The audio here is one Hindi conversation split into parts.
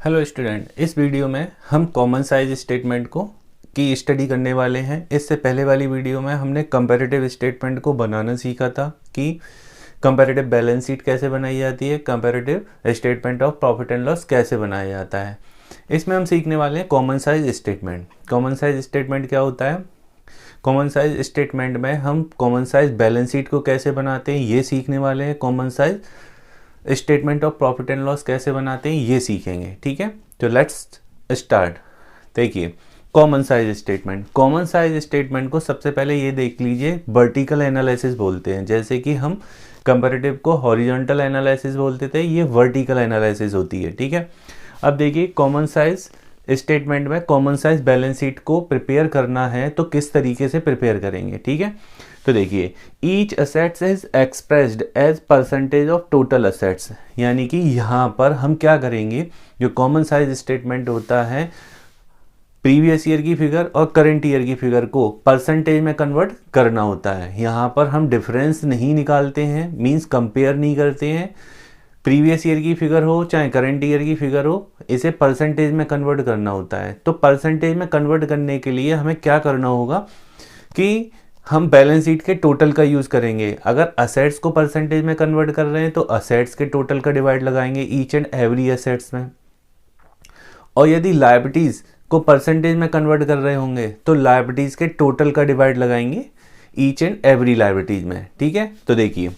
हेलो स्टूडेंट, इस वीडियो में हम कॉमन साइज स्टेटमेंट को की स्टडी करने वाले हैं। इससे पहले वाली वीडियो में हमने कंपैरेटिव स्टेटमेंट को बनाना सीखा था कि कंपैरेटिव बैलेंस शीट कैसे बनाई जाती है, comparative statement of profit and loss कैसे बनाया जाता है। इसमें हम सीखने वाले हैं common size statement. Common size statement क्या होता है? कॉमन साइज स्टेटमेंट में हम कॉमन साइज बैलेंस शीट को कैसे बनाते हैं ये सीखने वाले हैं। Common size statement of profit and loss कैसे बनाते हैं ये सीखेंगे। ठीक है, तो लेट्स स्टार्ट। देखिए, कॉमन साइज स्टेटमेंट को सबसे पहले ये देख लीजिए, वर्टिकल एनालिसिस बोलते हैं। जैसे कि हम कंपैरेटिव को हॉरिजॉन्टल एनालिसिस बोलते थे, ये वर्टिकल एनालिसिस होती है। ठीक है, अब देखिए कॉमन साइज स्टेटमेंट में कॉमन साइज बैलेंस शीट को प्रिपेयर करना है तो किस तरीके से प्रिपेयर करेंगे। ठीक है, तो देखिए, each assets is expressed as percentage of total assets. यानी कि यहाँ पर हम क्या करेंगे, जो कॉमन साइज स्टेटमेंट होता है प्रीवियस ईयर की फिगर और करंट ईयर की फिगर को परसेंटेज में कन्वर्ट करना होता है। यहाँ पर हम डिफरेंस नहीं निकालते हैं, मींस कंपेयर नहीं करते हैं। प्रीवियस ईयर की फिगर हो चाहे करंट ईयर की फिगर हो, इसे परसेंटेज में कन्वर्ट करना होता है। तो परसेंटेज में कन्वर्ट करने के लिए हमें क्या करना होगा कि हम बैलेंस शीट के टोटल का यूज़ करेंगे। अगर असेट्स को परसेंटेज में कन्वर्ट कर रहे हैं तो असेट्स के टोटल का डिवाइड लगाएंगे ईच एंड एवरी असेट्स में, और यदि लायबिलिटीज़ को परसेंटेज में कन्वर्ट कर रहे होंगे तो लायबिलिटीज़ के टोटल का डिवाइड लगाएंगे ईच एंड एवरी लायबिलिटीज़ में। ठीक है, तो देखिए,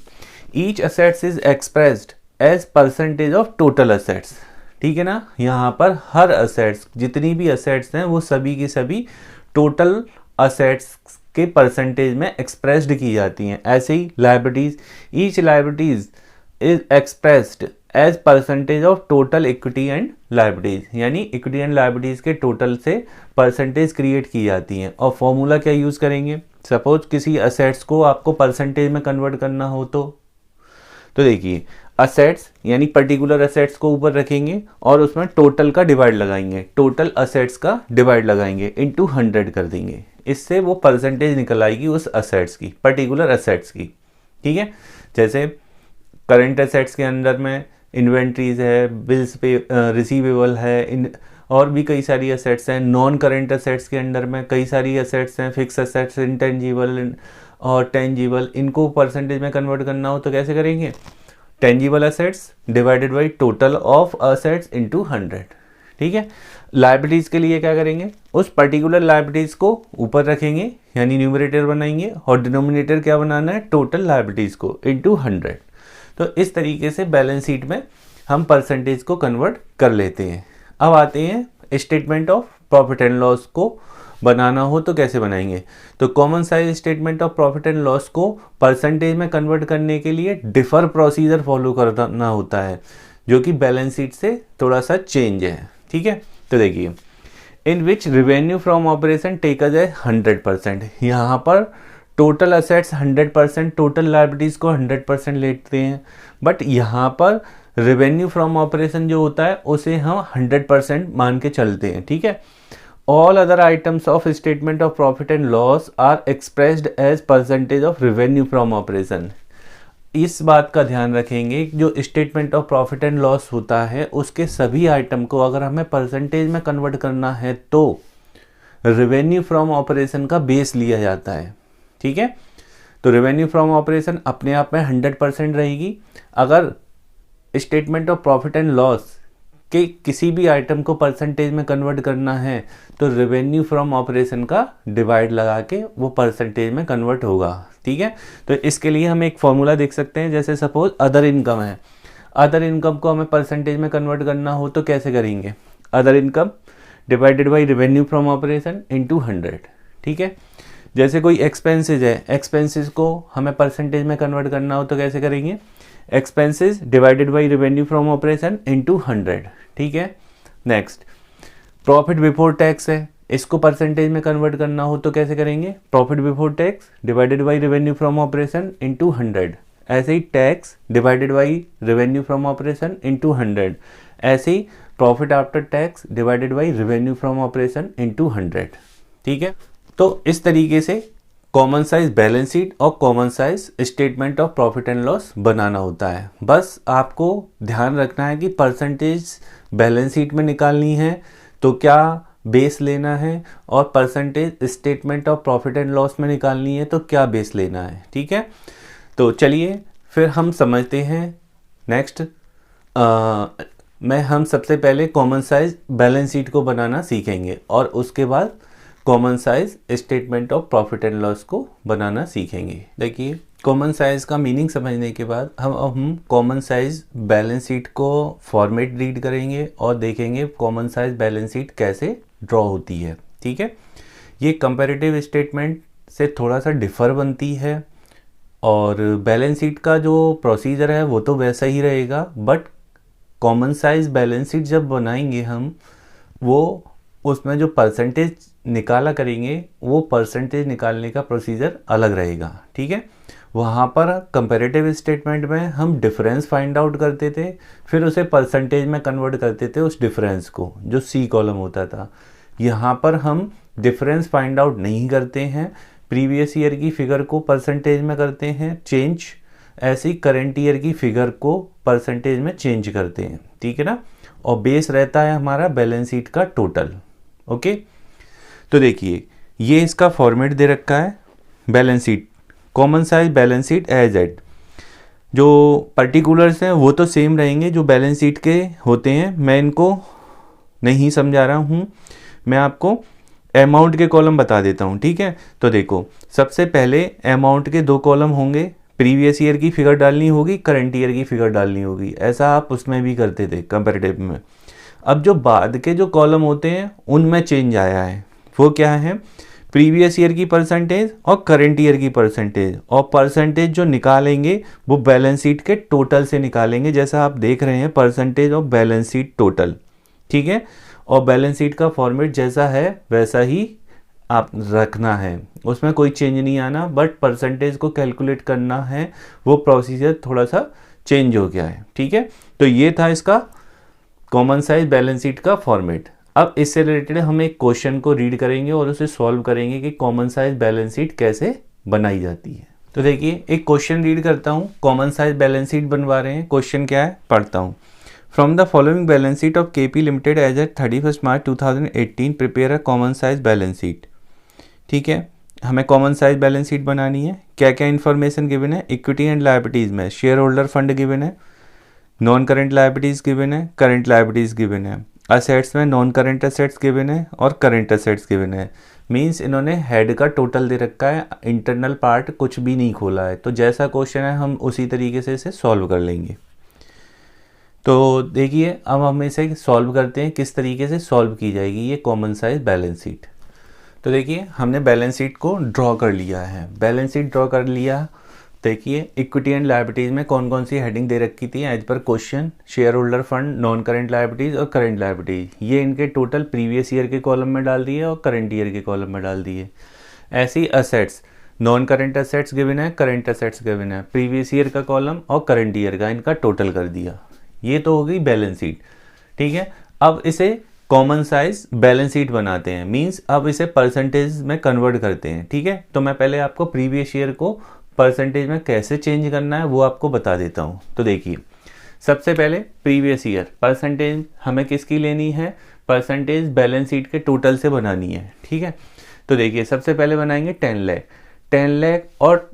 each assets is expressed as percentage of total assets. ठीक है ना, यहाँ पर हर असेट्स, जितनी भी असेट्स हैं वो सभी की सभी टोटल असेट्स के परसेंटेज में एक्सप्रेस्ड की जाती हैं। ऐसे ही liabilities, each liabilities is expressed as percentage of total equity and liabilities. यानी इक्विटी एंड लायबिलिटीज के टोटल से परसेंटेज क्रिएट की जाती हैं। और फॉर्मूला क्या यूज़ करेंगे, सपोज किसी असेट्स को आपको परसेंटेज में कन्वर्ट करना हो तो देखिए, असेट्स यानी पर्टिकुलर असेट्स को ऊपर रखेंगे और उसमें टोटल का डिवाइड लगाएंगे, टोटल असेट्स का डिवाइड लगाएंगे इनटू 100 कर देंगे। इससे वो परसेंटेज निकल आएगी उस असेट्स की, पर्टिकुलर असेट्स की। ठीक है, जैसे करंट असेट्स के अंदर में इन्वेंट्रीज है, बिल्स पे रिसीवेबल है, और भी कई सारी असेट्स हैं। नॉन करंट असेट्स के अंदर में कई सारी असेट्स हैं, फिक्स असेट्स, इंटेंजिबल और टेंजिबल। इनको परसेंटेज में कन्वर्ट करना हो तो कैसे करेंगे, tangible assets divided by total of assets into 100। ठीक है, लायबिलिटीज के लिए क्या करेंगे, उस पर्टिकुलर लायबिलिटीज को ऊपर रखेंगे यानी न्यूमरेटर बनाएंगे, और डिनोमिनेटर क्या बनाना है, टोटल लायबिलिटीज को इनटू 100। तो इस तरीके से बैलेंस शीट में हम परसेंटेज को कन्वर्ट कर लेते हैं। अब आते हैं statement of profit and loss को बनाना हो तो कैसे बनाएंगे। तो common size statement of profit and loss को परसेंटेज में कन्वर्ट करने के लिए डिफर प्रोसीजर फॉलो करना होता है, जो कि बैलेंस शीट से थोड़ा सा चेंज है। ठीक है, तो देखिए, in which revenue from operation taken as 100%। यहाँ पर टोटल असेट्स 100%, टोटल लायबिलिटीज को 100% लेते हैं, बट यहाँ पर रेवेन्यू फ्रॉम ऑपरेशन जो होता है उसे हम 100% मान के चलते हैं। ठीक है, all other items of statement of profit and loss are expressed as percentage of revenue from operation. इस बात का ध्यान रखेंगे, जो statement of profit and loss होता है उसके सभी आइटम को अगर हमें परसेंटेज में कन्वर्ट करना है तो रेवेन्यू फ्रॉम ऑपरेशन का बेस लिया जाता है। ठीक है, तो रेवेन्यू फ्रॉम ऑपरेशन अपने आप में 100% रहेगी। अगर statement of profit and loss के किसी भी आइटम को परसेंटेज में कन्वर्ट करना है तो रेवेन्यू फ्रॉम ऑपरेशन का डिवाइड लगा के वो परसेंटेज में कन्वर्ट होगा। ठीक है, तो इसके लिए हम एक फॉर्मूला देख सकते हैं। जैसे सपोज अदर इनकम है, अदर इनकम को हमें परसेंटेज में कन्वर्ट करना हो तो कैसे करेंगे, other income divided by revenue from operation into 100। ठीक है, जैसे कोई एक्सपेंसेज है, एक्सपेंसेज को हमें परसेंटेज में कन्वर्ट करना हो तो कैसे करेंगे, expenses divided by revenue from operation into 100। ठीक है, नेक्स्ट प्रॉफिट बिफोर टैक्स है, इसको परसेंटेज में कन्वर्ट करना हो तो कैसे करेंगे, profit before tax divided by revenue from operation into 100। ऐसे ही tax divided by revenue from operation into 100। ऐसे ही profit after tax divided by revenue from operation into 100। ठीक है, तो इस तरीके से कॉमन साइज बैलेंस शीट और common size statement of profit and loss बनाना होता है। बस आपको ध्यान रखना है कि परसेंटेज बैलेंस शीट में निकालनी है तो क्या बेस लेना है, और percentage statement of profit and loss में निकालनी है तो क्या बेस लेना है। ठीक है, तो चलिए फिर हम समझते हैं। नेक्स्ट हम सबसे पहले कॉमन साइज बैलेंस शीट को बनाना सीखेंगे और उसके बाद common size statement of profit and loss को बनाना सीखेंगे। देखिए, कॉमन साइज का मीनिंग समझने के बाद हम कॉमन साइज बैलेंस शीट को फॉर्मेट रीड करेंगे और देखेंगे कॉमन साइज बैलेंस शीट कैसे ड्रॉ होती है। ठीक है, ये कंपैरेटिव स्टेटमेंट से थोड़ा सा डिफर बनती है और बैलेंस शीट का जो प्रोसीजर है वो तो वैसा ही रहेगा, but common size balance sheet जब बनाएंगे हम, वो उसमें जो परसेंटेज निकाला करेंगे वो परसेंटेज निकालने का प्रोसीजर अलग रहेगा। ठीक है, वहाँ पर कंपैरेटिव स्टेटमेंट में हम डिफरेंस फाइंड आउट करते थे, फिर उसे परसेंटेज में कन्वर्ट करते थे उस डिफरेंस को, जो सी कॉलम होता था। यहाँ पर हम डिफरेंस फाइंड आउट नहीं करते हैं, प्रीवियस ईयर की फिगर को परसेंटेज में करते हैं चेंज, ऐसी करंट ईयर की फिगर को परसेंटेज में चेंज करते हैं। ठीक है ना, और बेस रहता है हमारा बैलेंस शीट का टोटल। ओके, तो देखिए ये इसका फॉर्मेट दे रखा है balance sheet, common size balance sheet as at. जो पर्टिकुलर्स हैं वो तो सेम रहेंगे जो बैलेंस शीट के होते हैं, मैं इनको नहीं समझा रहा हूँ, मैं आपको अमाउंट के कॉलम बता देता हूँ। ठीक है, तो देखो सबसे पहले अमाउंट के 2 कॉलम होंगे, प्रीवियस ईयर की फिगर डालनी होगी, करंट ईयर की फिगर डालनी होगी, ऐसा आप उसमें भी करते थे कंपैरेटिव में। अब जो बाद के जो कॉलम होते हैं उनमें चेंज आया है, वो क्या है, प्रीवियस ईयर की परसेंटेज और करंट ईयर की परसेंटेज, और परसेंटेज जो निकालेंगे वो बैलेंस शीट के टोटल से निकालेंगे, जैसा आप देख रहे हैं percentage of balance sheet total. ठीक है, और बैलेंस शीट का फॉर्मेट जैसा है वैसा ही आप रखना है, उसमें कोई चेंज नहीं आना, बट परसेंटेज को कैलकुलेट करना है, वो प्रोसीजर थोड़ा सा चेंज हो गया है। ठीक है, तो ये था इसका कॉमन साइज बैलेंस शीट का फॉर्मेट। अब इससे रिलेटेड हम एक क्वेश्चन को रीड करेंगे और उसे सॉल्व करेंगे कि कॉमन साइज बैलेंस शीट कैसे बनाई जाती है। तो देखिए एक क्वेश्चन रीड करता हूँ, कॉमन साइज बैलेंस शीट बनवा रहे हैं, क्वेश्चन क्या है पढ़ता हूँ। From the following balance sheet of KP limited as at 31 March 2018 prepare a common size balance sheet. ठीक है, हमें कॉमन साइज बैलेंस शीट बनानी है। क्या क्या इन्फॉर्मेशन गिवन है, इक्विटी एंड लायबिलिटीज़ में शेयर होल्डर फंड गिवन है, नॉन करेंट लायबिलिटीज़ गिवन है, करेंट लायबिलिटीज़ गिवन है, असेट्स में नॉन करेंट असेट्स गिवन है और करेंट असेट्स गिवन है। मींस इन्होंने हेड का टोटल दे रखा है, इंटरनल पार्ट कुछ भी नहीं खोला है, तो जैसा क्वेश्चन है हम उसी तरीके से इसे सॉल्व कर लेंगे। तो देखिए अब हम इसे सॉल्व करते हैं, किस तरीके से सॉल्व की जाएगी ये कॉमन साइज बैलेंस शीट। तो देखिए हमने बैलेंस शीट को ड्रॉ कर लिया है, बैलेंस शीट ड्रॉ कर लिया। देखिए इक्विटी एंड लायबिलिटीज़ में कौन कौन सी हेडिंग दे रखी थी as per question, shareholder fund, non current liabilities और करेंट लायबिलिटीज़, ये इनके टोटल प्रीवियस ईयर के कॉलम में डाल दिए और करेंट ईयर के कॉलम में डाल दिए। ऐसी assets, non current assets given है, करेंट असेट्स गिवन है, प्रीवियस ईयर का कॉलम और करेंट ईयर का, इनका टोटल कर दिया। ये तो हो गई बैलेंस शीट। ठीक है, अब इसे कॉमन साइज बैलेंस शीट बनाते हैं, मींस अब इसे परसेंटेज में कन्वर्ट करते हैं। ठीक है, तो मैं पहले आपको प्रीवियस ईयर को परसेंटेज में कैसे चेंज करना है वो आपको बता देता हूँ। तो देखिए सबसे पहले प्रीवियस ईयर परसेंटेज हमें किसकी लेनी है, परसेंटेज बैलेंस शीट के टोटल से बनानी है। ठीक है, तो देखिए सबसे पहले बनाएंगे 10 लाख, 10 लाख और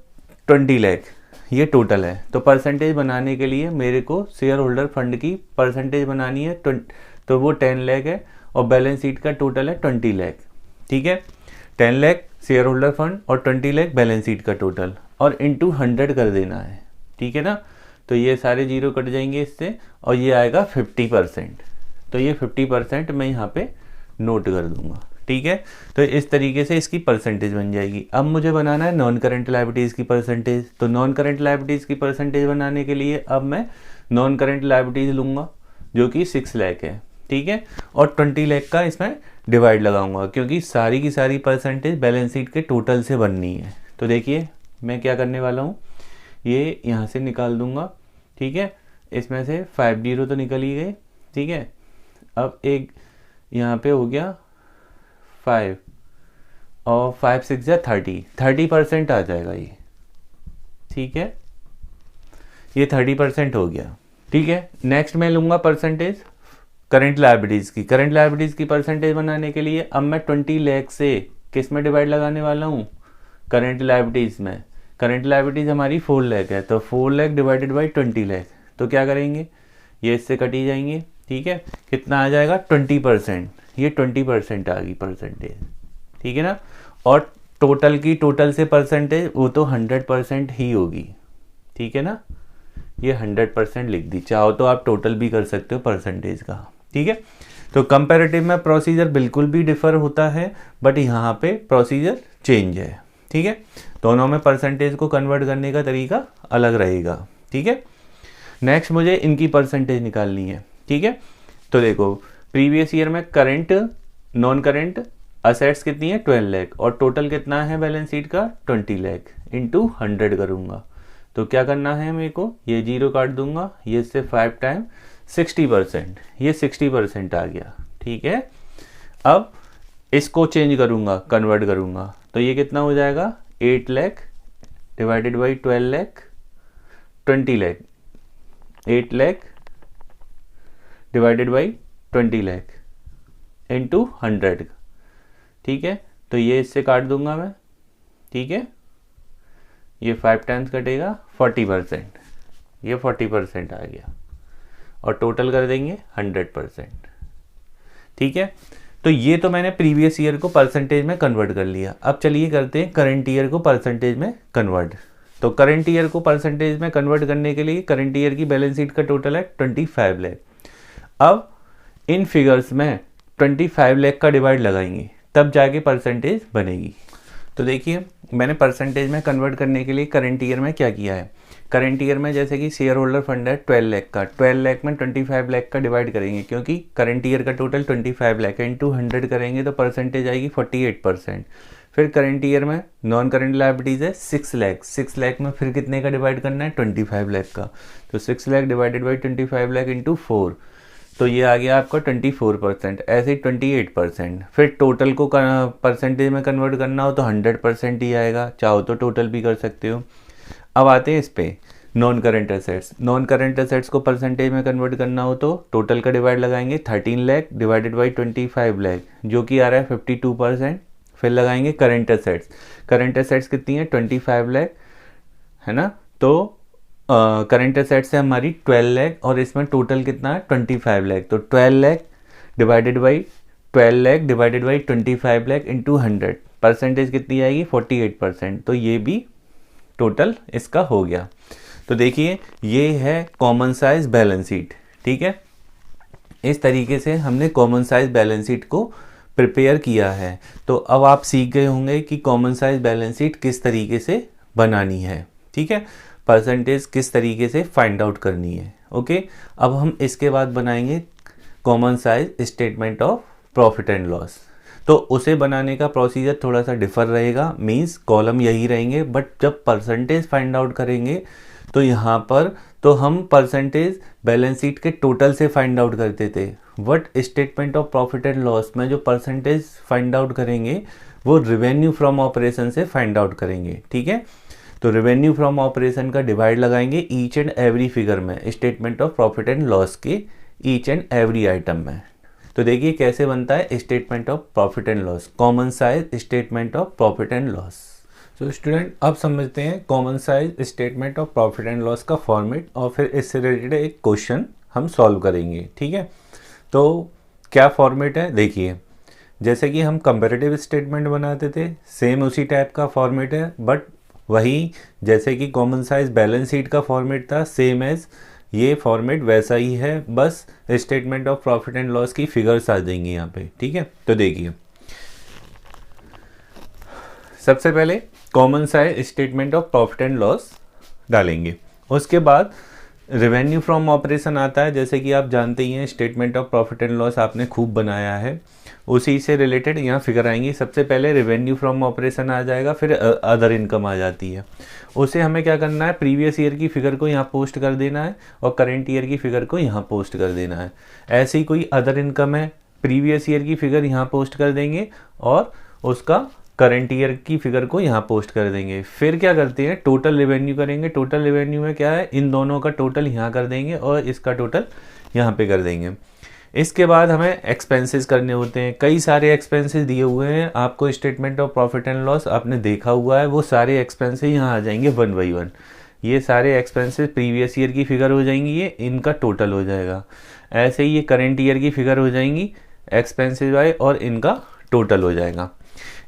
20 लाख, ये टोटल है। तो परसेंटेज बनाने के लिए मेरे को शेयर होल्डर फंड की परसेंटेज बनानी है, तो वो 10 लाख है और बैलेंस शीट का टोटल है 20 लाख। ठीक है, 10 लाख शेयर होल्डर फंड और 20 लाख बैलेंस शीट का टोटल, और इंटू 100 कर देना है। ठीक है ना, तो ये सारे जीरो कट जाएंगे इससे और ये आएगा 50%। तो ये 50% मैं यहाँ पे नोट कर दूंगा। ठीक है, तो इस तरीके से इसकी परसेंटेज बन जाएगी। अब मुझे बनाना है नॉन करेंट लायबिलिटीज़ की परसेंटेज। तो नॉन करेंट लायबिलिटीज़ की परसेंटेज बनाने के लिए अब मैं नॉन करेंट लायबिलिटीज़ लूँगा जो कि 6 लाख है। ठीक है, और 20 लाख का इसमें डिवाइड लगाऊंगा क्योंकि सारी की सारी परसेंटेज बैलेंस शीट के टोटल से बननी है। तो देखिए मैं क्या करने वाला हूँ, ये यहाँ से निकाल दूंगा। ठीक है, इसमें से 5 जीरो तो निकल ही गए। ठीक है, अब एक यहाँ पे हो गया 5 और 5 6 या 30% आ जाएगा ये, ठीक है, ये 30% हो गया, ठीक है। नेक्स्ट मैं लूँगा परसेंटेज करंट लायबिलिटीज़ की। करंट लायबिलिटीज़ की परसेंटेज बनाने के लिए अब मैं 20 लाख से किस में डिवाइड लगाने वाला हूँ, करंट लायबिलिटीज़ में। करंट लायबिलिटीज़ हमारी 4 लाख है, तो 4 लाख डिवाइडेड बाई 20 लाख, तो क्या करेंगे, ये इससे कटी जाएंगे, ठीक है। कितना आ जाएगा 20%, ये 20% आ गई परसेंटेज, ठीक है ना। और टोटल की टोटल से परसेंटेज वो तो 100% ही होगी, ठीक है ना। ये 100% लिख दी, चाहो तो आप टोटल भी कर सकते हो परसेंटेज का, ठीक है। तो कंपैरेटिव में प्रोसीजर बिल्कुल भी डिफर होता है, बट यहाँ पे प्रोसीजर चेंज है, ठीक है। दोनों में परसेंटेज को कन्वर्ट करने का तरीका अलग रहेगा, ठीक है। नेक्स्ट मुझे इनकी परसेंटेज निकालनी है, ठीक है। तो देखो प्रीवियस ईयर में करंट नॉन करंट असेट्स कितनी है 12 लाख, और टोटल कितना है बैलेंस शीट का 20 लाख, इंटू 100 करूँगा। तो क्या करना है मेरे को, ये 0 काट दूंगा, ये से 5 टाइम 60%, ये 60% आ गया, ठीक है। अब इसको चेंज करूँगा, कन्वर्ट करूँगा, तो ये कितना हो जाएगा 8 lakh divided by 12 lakh 20 lakh, 8 lakh divided by 20 lakh into 100, ठीक है। तो ये इससे काट दूंगा मैं, ठीक है, ये 5 टाइम्स कटेगा 40%, ये 40% आ गया, और टोटल कर देंगे 100%, ठीक है। तो ये तो मैंने प्रीवियस ईयर को परसेंटेज में कन्वर्ट कर लिया। अब चलिए करते हैं करंट ईयर को परसेंटेज में कन्वर्ट। तो करंट ईयर को परसेंटेज में कन्वर्ट करने के लिए करंट ईयर की बैलेंस शीट का टोटल है 25 लाख। अब इन फिगर्स में 25 लाख का डिवाइड लगाएंगे, तब जाके परसेंटेज बनेगी। तो देखिए मैंने परसेंटेज में कन्वर्ट करने के लिए करंट ईयर में क्या किया है। करंट ईयर में जैसे कि शेयर होल्डर फंड है 12 लाख का, 12 लाख में 25 लाख का डिवाइड करेंगे, क्योंकि करंट ईयर का टोटल 25 लाख है, इंटू 100 करेंगे तो परसेंटेज आएगी 48%। फिर करंट ईयर में नॉन करंट लायबिलिटीज़ है 6 लाख, 6 लाख में फिर कितने का डिवाइड करना है 25 लाख का, तो 6 lakh divided by 25 lakh into 4, तो ये आ गया आपका 24%, ऐसे ही 28%। फिर टोटल को परसेंटेज में कन्वर्ट करना हो तो 100% ही आएगा, चाहो तो टोटल भी कर सकते हो। अब आते हैं इस पे non current assets. Non current assets को परसेंटेज में कन्वर्ट करना हो तो टोटल का डिवाइड लगाएंगे 13 लाख डिवाइडेड बाई 25 लाख, जो कि आ रहा है 52%। फिर लगाएंगे करंट एसेट्स। करंट एसेट्स कितनी है 25 लाख, है ना। तो करंट एसेट्स है हमारी 12 लाख, और इसमें टोटल कितना है 25 लाख, तो 12 lakh divided by 12 lakh divided by 25 lakh into 100, percentage कितनी आएगी 48%। तो ये भी टोटल इसका हो गया। तो देखिए ये है कॉमन साइज बैलेंस शीट, ठीक है। इस तरीके से हमने कॉमन साइज बैलेंस शीट को प्रिपेयर किया है। तो अब आप सीख गए होंगे कि कॉमन साइज बैलेंस शीट किस तरीके से बनानी है, ठीक है, परसेंटेज किस तरीके से फाइंड आउट करनी है। ओके, अब हम इसके बाद बनाएंगे common size statement of profit and loss. तो उसे बनाने का प्रोसीजर थोड़ा सा डिफर रहेगा, मींस कॉलम यही रहेंगे, बट जब परसेंटेज फाइंड आउट करेंगे तो यहाँ पर तो हम परसेंटेज बैलेंस शीट के टोटल से फाइंड आउट करते थे, but statement of profit and loss में जो परसेंटेज फाइंड आउट करेंगे वो रेवेन्यू फ्रॉम ऑपरेशन से फाइंड आउट करेंगे, ठीक है। तो रेवेन्यू फ्रॉम ऑपरेशन का डिवाइड लगाएंगे ईच एंड एवरी फिगर में, statement of profit and loss के ईच एंड एवरी आइटम में। तो देखिए कैसे बनता है statement of profit and loss, common size statement of profit and loss. तो स्टूडेंट अब समझते हैं common size statement of profit and loss का फॉर्मेट, और फिर इससे रिलेटेड एक क्वेश्चन हम सॉल्व करेंगे, ठीक है। तो क्या फॉर्मेट है, देखिए जैसे कि हम कंपैरेटिव स्टेटमेंट बनाते थे सेम उसी टाइप का फॉर्मेट है, बट वही जैसे कि कॉमन साइज बैलेंस शीट का फॉर्मेट था सेम एज ये फॉर्मेट वैसा ही है, बस statement of profit and loss की फिगर्स आ जाएंगी यहाँ पे, ठीक है। तो देखिए सबसे पहले common size statement of profit and loss डालेंगे, उसके बाद रेवेन्यू फ्रॉम ऑपरेशन आता है, जैसे कि आप जानते ही हैं statement of profit and loss आपने खूब बनाया है, उसी से रिलेटेड यहाँ फिगर आएंगी। सबसे पहले रेवेन्यू फ्रॉम ऑपरेशन आ जाएगा, फिर अदर इनकम आ जाती है। उसे हमें क्या करना है, प्रीवियस ईयर की फिगर को यहाँ पोस्ट कर देना है और करेंट ईयर की फिगर को यहाँ पोस्ट कर देना है। ऐसे ही कोई अदर इनकम है, प्रीवियस ईयर की फिगर यहाँ पोस्ट कर देंगे और उसका करंट ईयर की फिगर को यहाँ पोस्ट कर देंगे। फिर क्या करते हैं, टोटल रेवेन्यू करेंगे। टोटल रेवेन्यू में क्या है, इन दोनों का टोटल यहाँ कर देंगे और इसका टोटल यहाँ पे कर देंगे। इसके बाद हमें एक्सपेंसेस करने होते हैं। कई सारे एक्सपेंसेस दिए हुए हैं आपको, statement of profit and loss आपने देखा हुआ है, वो सारे एक्सपेंसेस यहाँ आ जाएंगे 1 बाई 1। ये सारे एक्सपेंसेस प्रीवियस ईयर की फिगर हो जाएंगी, ये इनका टोटल हो जाएगा। ऐसे ही ये करंट ईयर की फिगर हो जाएंगी एक्सपेंसेस वाई, और इनका टोटल हो जाएगा।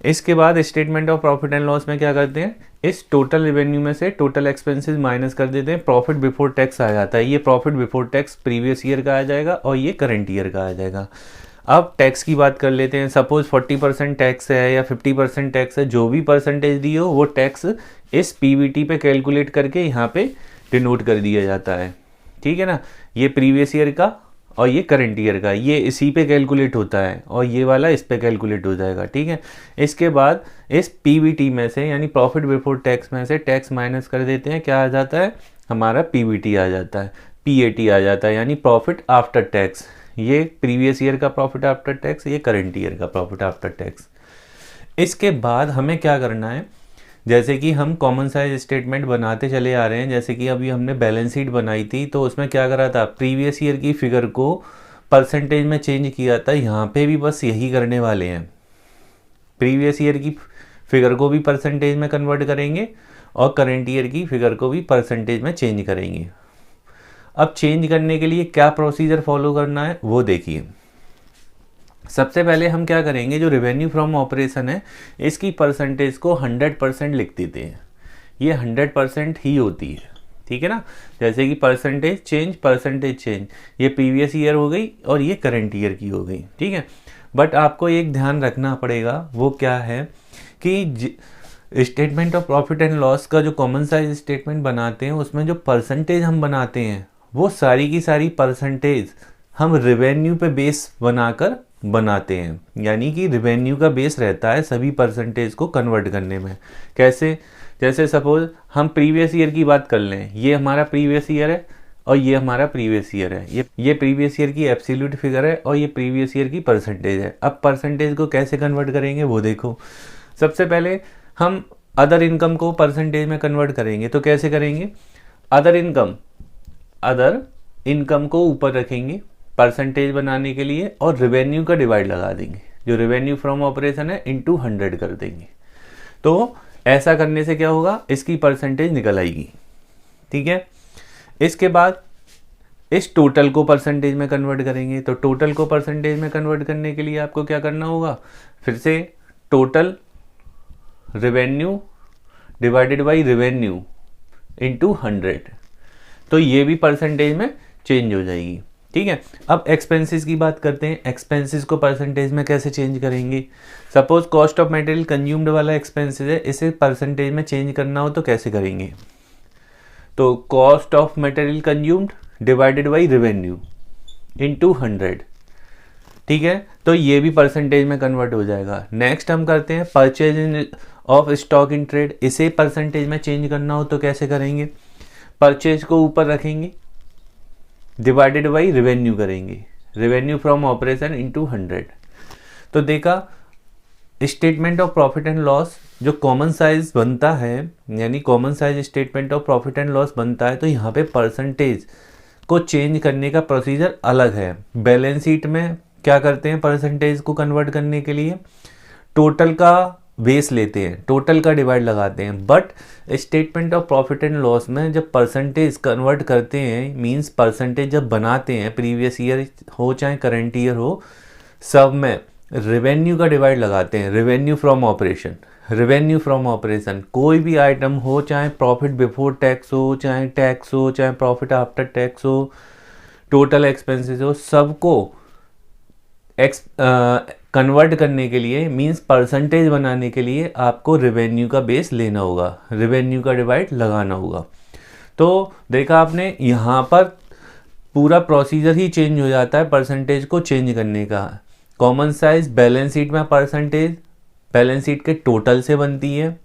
इसके बाद statement of profit and loss में क्या करते हैं, इस टोटल रेवेन्यू में से टोटल एक्सपेंसेस माइनस कर देते हैं, प्रॉफिट बिफोर टैक्स आ जाता है। ये profit before tax previous year का आ जाएगा और ये करंट ईयर का आ जाएगा। अब टैक्स की बात कर लेते हैं। सपोज 40% टैक्स है या 50% टैक्स है, जो भी परसेंटेज दी हो वो टैक्स इस पीवीटी पे कैलकुलेट करके यहाँ पे डिनोट कर दिया जाता है। ठीक है ना, ये प्रीवियस ईयर का और ये करंट ईयर का, ये इसी पे कैलकुलेट होता है और ये वाला इस पे कैलकुलेट हो जाएगा। ठीक है, इसके बाद इस पीवीटी में से यानी प्रॉफिट बिफोर टैक्स में से टैक्स माइनस कर देते हैं, क्या आ जाता है, हमारा पीवीटी आ जाता है, पीएटी आ जाता है, यानी प्रॉफिट आफ्टर टैक्स। ये प्रीवियस ईयर का प्रॉफिट आफ्टर टैक्स, ये करंट ईयर का प्रॉफिट आफ्टर टैक्स। इसके बाद हमें क्या करना है, जैसे कि हम कॉमन साइज स्टेटमेंट बनाते चले आ रहे हैं। जैसे कि अभी हमने बैलेंस शीट बनाई थी, तो उसमें क्या करा था, प्रीवियस ईयर की फिगर को परसेंटेज में चेंज किया था। यहाँ पे भी बस यही करने वाले हैं, प्रीवियस ईयर की फिगर को भी परसेंटेज में कन्वर्ट करेंगे और करंट ईयर की फिगर को भी परसेंटेज में चेंज करेंगे। अब चेंज करने के लिए क्या प्रोसीजर फॉलो करना है वो देखिए। सबसे पहले हम क्या करेंगे, जो रेवेन्यू फ्रॉम ऑपरेशन है इसकी परसेंटेज को 100% लिख देते हैं। ये 100% ही होती है, ठीक है ना। जैसे कि परसेंटेज चेंज, ये प्रीवियस ईयर हो गई और ये करंट ईयर की हो गई। ठीक है, बट आपको एक ध्यान रखना पड़ेगा, वो क्या है कि statement of profit and loss का जो कॉमन साइज स्टेटमेंट बनाते हैं उसमें जो परसेंटेज हम बनाते हैं वो सारी की सारी परसेंटेज हम रेवेन्यू पे बेस बनाकर बनाते हैं। यानी कि रेवेन्यू का बेस रहता है सभी परसेंटेज को कन्वर्ट करने में। कैसे, जैसे सपोज हम प्रीवियस ईयर की बात कर लें, ये हमारा प्रीवियस ईयर है और ये हमारा प्रीवियस ईयर है। ये प्रीवियस ईयर की एब्सोल्यूट फिगर है और ये प्रीवियस ईयर की परसेंटेज है। अब परसेंटेज को कैसे कन्वर्ट करेंगे वो देखो। सबसे पहले हम अदर इनकम को परसेंटेज में कन्वर्ट करेंगे, तो कैसे करेंगे, अदर इनकम को ऊपर रखेंगे परसेंटेज बनाने के लिए और रेवेन्यू का डिवाइड लगा देंगे, जो रेवेन्यू फ्रॉम ऑपरेशन है इनटू 100 कर देंगे। तो ऐसा करने से क्या होगा, इसकी परसेंटेज निकल आएगी। ठीक है, इसके बाद इस टोटल को परसेंटेज में कन्वर्ट करेंगे। तो टोटल को परसेंटेज में कन्वर्ट करने के लिए आपको क्या करना होगा, फिर से total revenue divided by revenue into 100, तो ये भी परसेंटेज में चेंज हो जाएगी। ठीक है, अब एक्सपेंसेस की बात करते हैं। एक्सपेंसेस को परसेंटेज में कैसे चेंज करेंगे, suppose cost of material consumed वाला एक्सपेंसेस है, इसे परसेंटेज में चेंज करना हो तो कैसे करेंगे, तो cost of material consumed divided by revenue into 100। ठीक है, तो ये भी परसेंटेज में कन्वर्ट हो जाएगा। नेक्स्ट हम करते हैं purchase of stock in trade, इसे परसेंटेज में चेंज करना हो तो कैसे करेंगे, परचेज को ऊपर रखेंगे, डिवाइडेड बाई रेवेन्यू करेंगे, रेवेन्यू फ्रॉम ऑपरेशन इनटू 100। तो देखा, statement of profit and loss जो कॉमन साइज बनता है, यानी common size statement of profit and loss बनता है, तो यहाँ पे परसेंटेज को चेंज करने का प्रोसीजर अलग है। बैलेंस शीट में क्या करते हैं, परसेंटेज को कन्वर्ट करने के लिए टोटल का बेस लेते हैं, टोटल का डिवाइड लगाते हैं। But statement of profit and loss में जब परसेंटेज कन्वर्ट करते हैं, मींस परसेंटेज जब बनाते हैं, प्रीवियस ईयर हो चाहे करंट ईयर हो, सब में रेवेन्यू का डिवाइड लगाते हैं, revenue from operation. Revenue from operation कोई भी आइटम हो, चाहे प्रॉफिट बिफोर टैक्स हो, चाहे प्रॉफिट आफ्टर टैक्स हो, टोटल एक्सपेंसेस हो, सबको कन्वर्ट करने के लिए, मींस परसेंटेज बनाने के लिए आपको रेवेन्यू का बेस लेना होगा, रेवेन्यू का डिवाइड लगाना होगा। तो देखा आपने, यहाँ पर पूरा प्रोसीजर ही चेंज हो जाता है परसेंटेज को चेंज करने का। कॉमन साइज बैलेंस शीट में परसेंटेज बैलेंस शीट के टोटल से बनती है,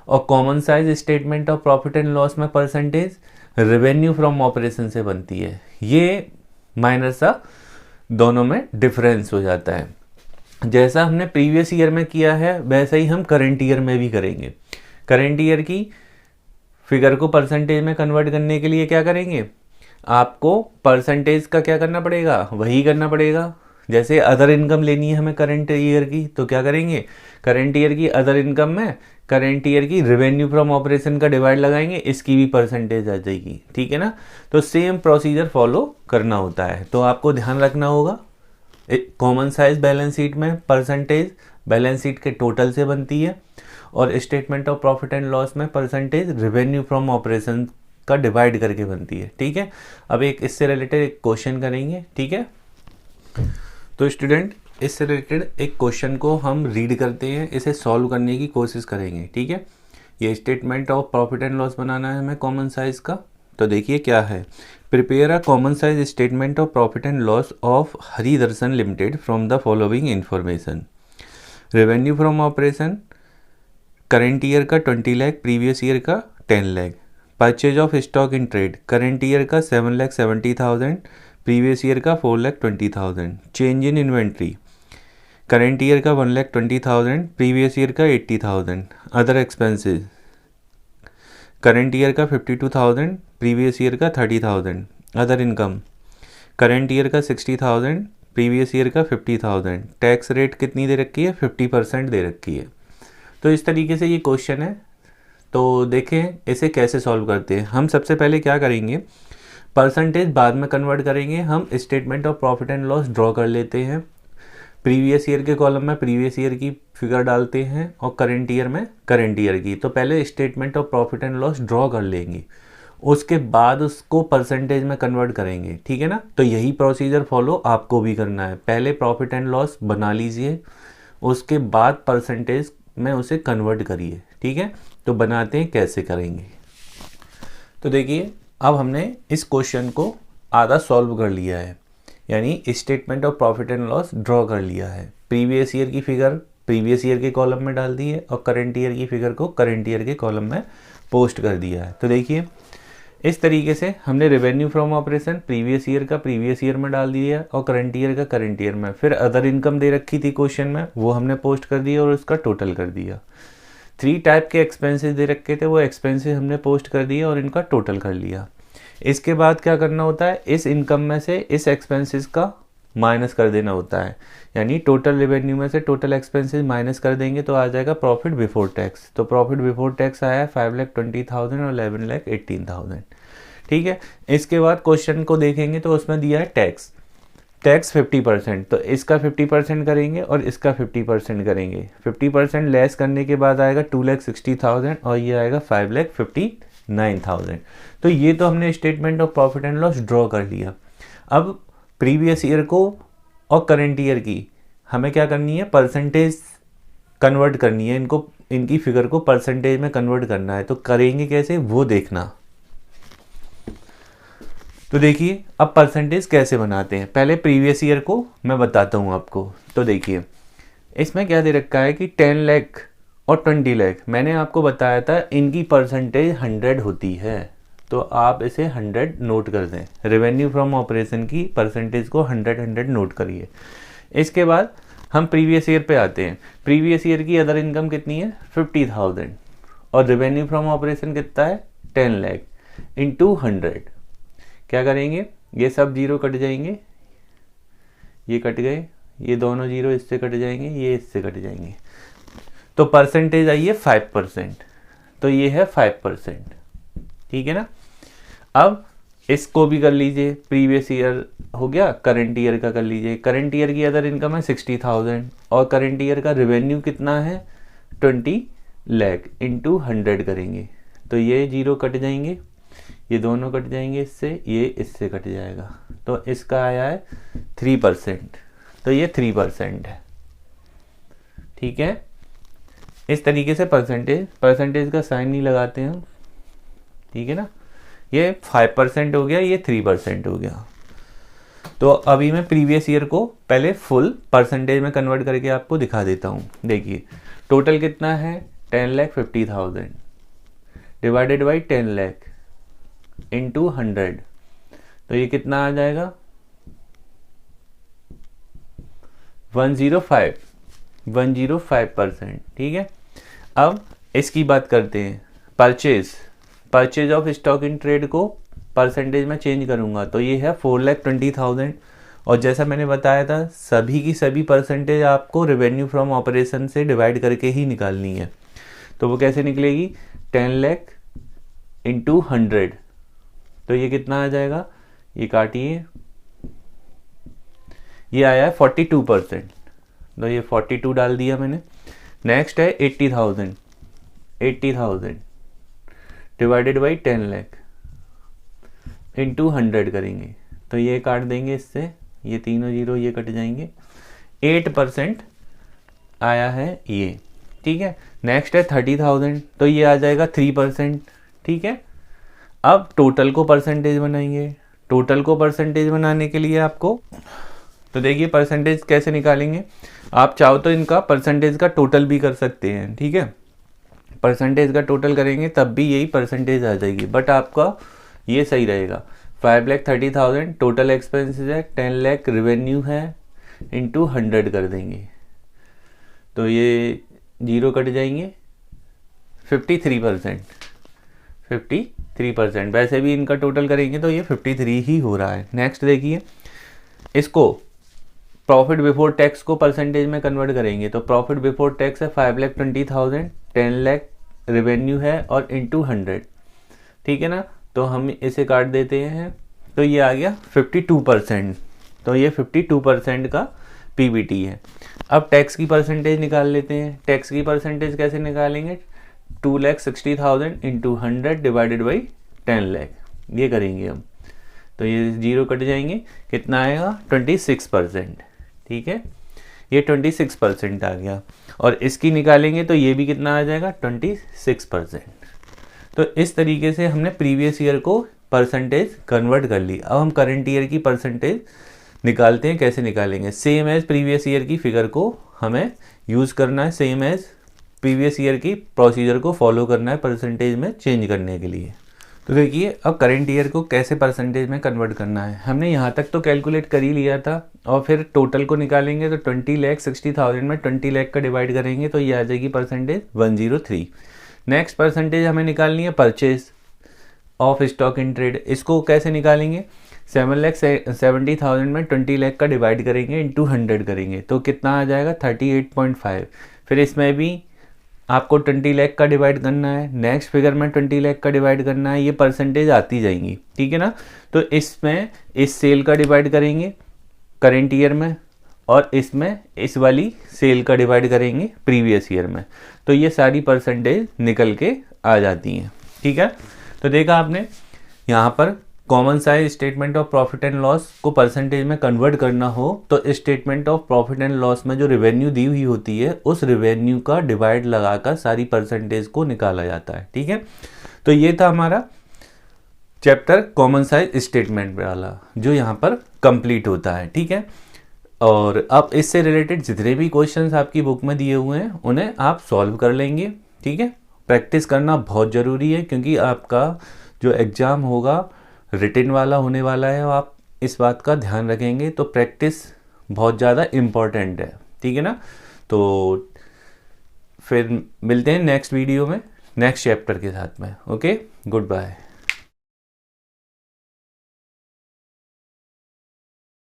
और common size statement of profit and loss में परसेंटेज रेवेन्यू फ्रॉम ऑपरेशन से बनती है। ये माइनर सा दोनों में डिफरेंस हो जाता है। जैसा हमने प्रीवियस ईयर में किया है वैसा ही हम करंट ईयर में भी करेंगे। करंट ईयर की फिगर को परसेंटेज में कन्वर्ट करने के लिए क्या करेंगे, आपको परसेंटेज का क्या करना पड़ेगा, वही करना पड़ेगा। जैसे अदर इनकम लेनी है हमें करंट ईयर की, तो क्या करेंगे, करंट ईयर की अदर इनकम में करंट ईयर की रेवेन्यू फ्रॉम ऑपरेशन का डिवाइड लगाएंगे, इसकी भी परसेंटेज आ जाएगी। ठीक है ना, तो सेम प्रोसीजर फॉलो करना होता है। तो आपको ध्यान रखना होगा, कॉमन साइज बैलेंस शीट में परसेंटेज बैलेंस शीट के टोटल से बनती है, और statement of profit and loss में परसेंटेज रेवेन्यू फ्रॉम ऑपरेशन का डिवाइड करके बनती है। ठीक है, अब एक इससे रिलेटेड एक क्वेश्चन करेंगे। ठीक है, तो स्टूडेंट इससे रिलेटेड एक क्वेश्चन को हम रीड करते हैं, इसे सॉल्व करने की कोशिश करेंगे। ठीक है, ये statement of profit and loss बनाना है हमें कॉमन साइज का। तो देखिए क्या है, prepare a common size statement of profit and loss of Hari Darshan limited from the following information. Revenue from operation current year का 20 लाख, प्रीवियस ईयर का 10 lakh. Purchase of stock in trade current year का 7,70,000, प्रीवियस ईयर का 4,20,000। Change in inventory current year का 1,20,000, प्रीवियस ईयर का 80,000। अदर एक्सपेंसेस करेंट ईयर का 52,000, प्रीवियस ईयर का 30,000। अदर इनकम करेंट ईयर का 60,000, प्रीवियस ईयर का 50,000। टैक्स रेट कितनी दे रखी है, 50% दे रखी है। तो इस तरीके से ये क्वेश्चन है। तो देखें इसे कैसे सॉल्व करते हैं। हम सबसे पहले क्या करेंगे, परसेंटेज बाद में कन्वर्ट करेंगे। हम statement of profit and loss draw कर लेते हैं। प्रीवियस ईयर के कॉलम में प्रीवियस ईयर की फिगर डालते हैं और करेंट ईयर में करेंट ईयर की। तो पहले statement of profit and loss draw कर लेंगे, उसके बाद उसको परसेंटेज में कन्वर्ट करेंगे। ठीक है ना, तो यही प्रोसीजर फॉलो आपको भी करना है। पहले प्रॉफिट एंड लॉस बना लीजिए, उसके बाद परसेंटेज में उसे कन्वर्ट करिए। ठीक है, तो बनाते हैं, कैसे करेंगे। तो देखिए अब हमने इस क्वेश्चन को आधा सॉल्व कर लिया है, यानी statement of profit and loss draw कर लिया है। प्रीवियस ईयर की फिगर प्रीवियस ईयर के कॉलम में डाल दी है और करंट ईयर की फिगर को करंट ईयर के कॉलम में पोस्ट कर दिया है। तो देखिए इस तरीके से हमने revenue from operation previous year का प्रीवियस ईयर में डाल दिया और करंट ईयर का करंट ईयर में। फिर अदर इनकम दे रखी थी क्वेश्चन में, वो हमने पोस्ट कर दिया और उसका टोटल कर दिया। 3 टाइप के एक्सपेंसेस दे रखे थे, वो एक्सपेंसेस हमने पोस्ट कर दिए और इनका टोटल कर लिया। इसके बाद क्या करना होता है, इस इनकम में से इस एक्सपेंसेस का माइनस कर देना होता है, यानी टोटल रेवेन्यू में से टोटल एक्सपेंसेस माइनस कर देंगे तो आ जाएगा प्रॉफिट बिफोर टैक्स। तो प्रॉफिट बिफोर टैक्स आया है 5,20,000 और 11,18,000। ठीक है, इसके बाद क्वेश्चन को देखेंगे तो उसमें दिया है टैक्स 50%। तो इसका 50% करेंगे और इसका 50% करेंगे। 50% लेस करने के बाद आएगा 2,60,000 और ये आएगा 5,59,000। तो ये तो हमने statement of profit and loss draw कर लिया। अब प्रीवियस ईयर को और करंट ईयर की हमें क्या करनी है, परसेंटेज कन्वर्ट करनी है। इनको इनकी फिगर को परसेंटेज में कन्वर्ट करना है। तो करेंगे कैसे वो देखना। तो देखिए अब परसेंटेज कैसे बनाते हैं, पहले प्रीवियस ईयर को मैं बताता हूँ आपको। तो देखिए इसमें क्या दे रखा है कि 10 लाख और 20 लाख, मैंने आपको बताया था इनकी परसेंटेज 100 होती है। तो आप इसे 100 नोट कर दें, रेवेन्यू फ्रॉम ऑपरेशन की परसेंटेज को 100 नोट करिए। इसके बाद हम प्रीवियस ईयर पे आते हैं। प्रीवियस ईयर की अदर इनकम कितनी है, 50,000 और रेवेन्यू फ्रॉम ऑपरेशन कितना है, 10 लाख इंटू 100। क्या करेंगे, ये सब जीरो कट जाएंगे, ये कट गए, ये दोनों जीरो इससे कट जाएंगे, ये इससे कट जाएंगे। तो परसेंटेज आई है 5%। तो ये है 5%। ठीक है ना। अब इसको भी कर लीजिए, प्रीवियस ईयर हो गया, करंट ईयर का कर लीजिए। करंट ईयर की अदर इनकम है 60,000 और करंट ईयर का रेवेन्यू कितना है 20 लाख इंटू 100 करेंगे। तो ये जीरो कट जाएंगे, ये दोनों कट जाएंगे इससे, ये इससे कट जाएगा। तो इसका आया है 3%। तो ये 3% है। ठीक है, इस तरीके से परसेंटेज का साइन नहीं लगाते हम। ठीक है ना, ये 5% हो गया, ये 3% हो गया। तो अभी मैं प्रीवियस ईयर को पहले फुल परसेंटेज में कन्वर्ट करके आपको दिखा देता हूँ। देखिए टोटल कितना है, 10,50,000 डिवाइडेड बाई 10 लाख इंटू 100। तो ये कितना आ जाएगा, 105। 105%, ठीक है। अब इसकी बात करते हैं, purchase of stock in trade को परसेंटेज में चेंज करूंगा तो ये है 4,20,000, और जैसा मैंने बताया था सभी की सभी परसेंटेज आपको रेवेन्यू फ्रॉम ऑपरेशन से डिवाइड करके ही निकालनी है। तो वो कैसे निकलेगी, 10 लाख इंटू 100, तो ये कितना आ जाएगा, ये काटिए, ये आया है 42%, तो ये 42 डाल दिया मैंने। नेक्स्ट है 80,000 डिवाइडेड बाई 10 लाख इंटू 100 करेंगे, तो ये काट देंगे इससे, ये तीनों जीरो ये कट जाएंगे, 8% आया है ये, ठीक है। नेक्स्ट है 30,000, तो ये आ जाएगा 3%, ठीक है। अब टोटल को परसेंटेज बनाएंगे, टोटल को परसेंटेज बनाने के लिए आपको, तो देखिए परसेंटेज कैसे निकालेंगे, आप चाहो तो इनका परसेंटेज का टोटल भी कर सकते हैं, ठीक है। परसेंटेज का टोटल करेंगे तब भी यही परसेंटेज आ जाएगी, बट आपका ये सही रहेगा। 5,30,000 टोटल एक्सपेंसेस है, 10 लाख रेवेन्यू है, इंटू 100 कर देंगे, तो ये जीरो कट जाएंगे, 53%, वैसे भी इनका टोटल करेंगे तो ये 53 ही हो रहा है। नेक्स्ट देखिए, इसको प्रॉफिट बिफोर टैक्स को परसेंटेज में कन्वर्ट करेंगे, तो प्रॉफिट बिफोर टैक्स है 5,20,000, 10 लाख रेवेन्यू है और इंटू 100, ठीक है ना। तो हम इसे काट देते हैं, तो ये आ गया 52%, तो ये 52% का पीबीटी है। अब टैक्स की परसेंटेज निकाल लेते हैं, टैक्स की परसेंटेज कैसे निकालेंगे, 2,60,000 इंटू 100 डिवाइडेड बाई 10 लाख, ये करेंगे हम, तो ये जीरो कट जाएंगे, कितना आएगा 26%, ठीक है। ये 26% आ गया, और इसकी निकालेंगे तो ये भी कितना आ जाएगा 26%। तो इस तरीके से हमने प्रीवियस ईयर को परसेंटेज कन्वर्ट कर ली। अब हम करंट ईयर की परसेंटेज निकालते हैं, कैसे निकालेंगे, सेम एज प्रीवियस ईयर की फिगर को हमें यूज़ करना है, सेम एज प्रीवियस ईयर की प्रोसीजर को फॉलो करना है परसेंटेज में चेंज करने के लिए। तो देखिए अब करंट ईयर को कैसे परसेंटेज में कन्वर्ट करना है, हमने यहाँ तक तो कैलकुलेट कर ही लिया था, और फिर टोटल को निकालेंगे तो 20,60,000 में 20 लाख का डिवाइड करेंगे तो ये आ जाएगी परसेंटेज 103। नेक्स्ट परसेंटेज हमें निकालनी है purchase of stock in trade, इसको कैसे निकालेंगे, 7,70,000 में 20 लाख का डिवाइड करेंगे इंटू 100 करेंगे, तो कितना आ जाएगा 38.5। फिर इसमें भी आपको 20 लाख का डिवाइड करना है, नेक्स्ट फिगर में 20 लाख का डिवाइड करना है, ये परसेंटेज आती जाएंगी, ठीक है ना। तो इसमें इस सेल का डिवाइड करेंगे करेंट ईयर में, और इसमें इस वाली सेल का डिवाइड करेंगे प्रीवियस ईयर में, तो ये सारी परसेंटेज निकल के आ जाती हैं, ठीक है। तो देखा आपने, यहाँ पर common size statement of profit and loss को परसेंटेज में कन्वर्ट करना हो तो statement of profit and loss में जो रेवेन्यू दी हुई होती है उस रेवेन्यू का डिवाइड लगाकर सारी परसेंटेज को निकाला जाता है, ठीक है। तो ये था हमारा चैप्टर कॉमन साइज स्टेटमेंट वाला, जो यहाँ पर कंप्लीट होता है, ठीक है। और अब इससे रिलेटेड जितने भी क्वेश्चंस आपकी बुक में दिए हुए हैं उन्हें आप सॉल्व कर लेंगे, ठीक है। प्रैक्टिस करना बहुत ज़रूरी है, क्योंकि आपका जो एग्ज़ाम होगा रिटन वाला होने वाला है, और आप इस बात का ध्यान रखेंगे तो प्रैक्टिस बहुत ज़्यादा इम्पॉर्टेंट है, ठीक है ना। तो फिर मिलते हैं नेक्स्ट वीडियो में नेक्स्ट चैप्टर के साथ में। Okay, good bye.